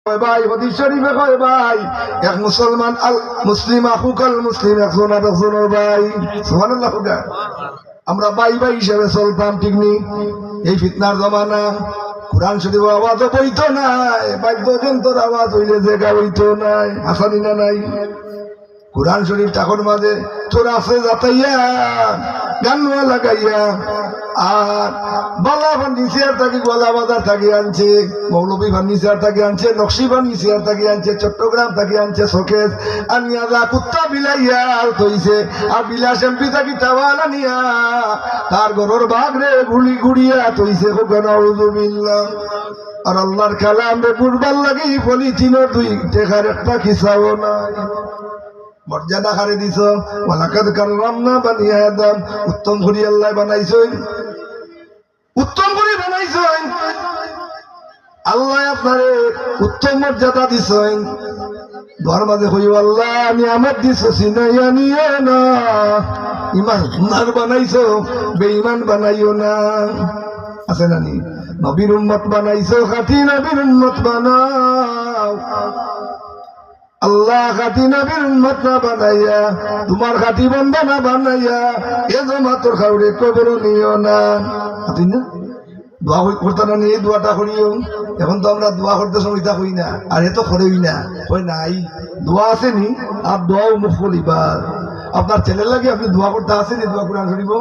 ভাই হাদিস শরীফে কয় ভাই এক মুসলমান আল মুসলিম আখুকাল মুসলিম একজন আরেকজনের ভাই সুবহানাল্লাহ। আমরা ভাই ভাই হিসেবে চলতাম, ঠিক নি? এই ফিতনার জমানা কোরআন শরীফ আওয়াজও বইতো নাই, বাদ্যযন্ত্রের আওয়াজ হইলে জায়গা হইতো নাই, আসানি না নাই? কোরআন শরীফ টাকর মাঝে তোর আছে যাতাইয়া গানওয়া লাগাইয়া আর বালা ফার্নিচার থাকি গলা বাজার থাকি আনছে, মৌলবী ফার্নিচার থাকি আনছে, নকশি ফার্নিচার থাকি আনছে, চট্টগ্রাম থাকি আনছে, শোকেস আনিয়া যা কুত্তা বিলাইয়া তৈছে আর বিলাস এমপি থাকি টাওয়ালা নিয়া তার গরুর বাঘ রে গুলি গুড়িয়া তৈছে নাউযুবিল্লাহ। আর আল্লাহর কালাম রে বুড়বার লাগি পলিথিনের দুই টেকার একটা খিসাও নাই। মর্যাদা হারে দিছ, ওয়ালাকাদ কাররামনা বানি আদম, উত্তম করে আল্লাহ বানাইছেন, উত্তম করে বানাইছেন আল্লাহ, আপনারে উত্তম মর্যাদা দিছেন। দোয়ার মাঝে হইও আল্লাহ আমি আমার দিছ সিনাইয়া নিয়ে না, ইমান বানাইছো বেঈমান বানাইও না। আছে না নি? নবীর উম্মত বানাইছো, খাঁটি নবীর উম্মত বানাও। আল্লাহ খাঁটি নবীর উম্মত না বানাইয়া তোমার খাঁটি বান্দা না বানাইয়া এ জমা তোর খাউরে কবর নিও না। আপনি না দোয়া করতে না নিয়ে দোয়াটা করিও। এখন তো আমরা দোয়া করতে সময় তা হই না, আর এ তো করেই না, ওই নাই দোয়া আসেনি আর দোয়াও মুখ বলিবার। আপনার ছেলের লাগে আপনি দোয়া করতে আসেনি, দোয়া করে আনসরিব